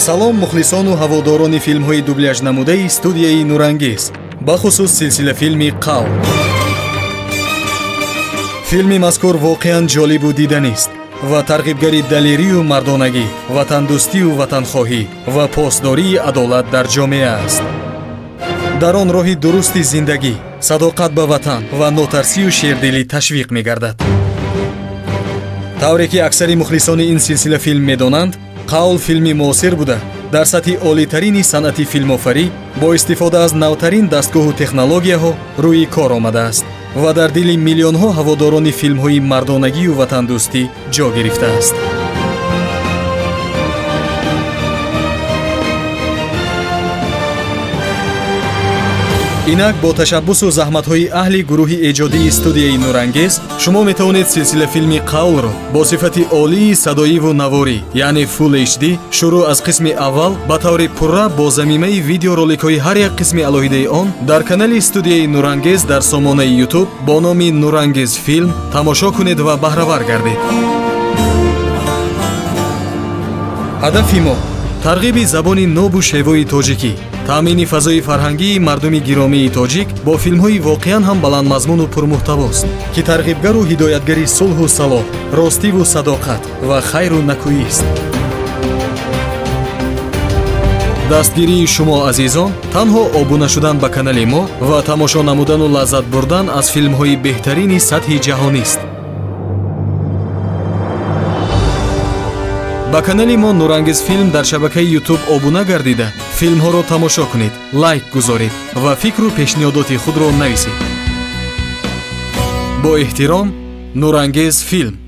салом мухлисону ҳаводорони филмҳои дубляжнамудаи студияи Нурангез, бахусус силсилафилми «Қавл». филми мазкур воқеан ҷолибу диданист ва тарғибгари далерию мардонагӣ, ватандӯстию ватанхоҳӣ ва посдории адолат дар ҷомеа аст. дар он роҳи дурусти зиндагӣ, садоқат ба ватан ва нотарсию шердилӣ ташвиқ мегардад. тавре ки аксари мухлисони ин силсилафилм медонанд, «Қавл» филми муосир буда дар сатҳи олитарини санъати филмофарӣ бо истифода аз навтарин дастгоҳу технологияҳо рӯи кор омадааст ва дар дили миллионҳо ҳаводорони филмҳои мардонагию ватандӯстӣ ҷо гирифтааст. инак бо ташаббусу заҳматҳои аҳли гурӯҳи эҷодии студияи Нурангез шумо метавонед силсилафилми «Қавлро» бо сифати олии садоиву наворӣ, яъне Full HD, шурӯъ аз қисми аввал ба таври пурра бо замимаи видеороликҳои ҳар як қисми алоҳидаи он дар канали студияи Нурангез дар сомонаи YouTube бо номи «Нурангез филм» тамошо кунед ва баҳравар гардед. ҳадафи мо тарғиби забони нобу шевои тоҷикӣ, таъмини фазои фарҳангии мардуми гиромии тоҷик бо филмҳои воқеан ҳам баландмазмуну пурмуҳтавост, ки тарғибгару ҳидоятгари сулҳу салоҳ, ростиву садоқат ва хайру накӯист. дастгирии шумо азизон танҳо обуна шудан ба канали мо ва тамошо намудану лаззат бурдан аз филмҳои беҳтарини сатҳи ҷаҳонист. ба канали мо Нурангез филм дар шабакаи YouTube обуна гардида, филмҳоро тамошо кунед, лайк гузоред ва фикру пешниҳодоти худро нависед. бо эҳтиром, Нурангез филм.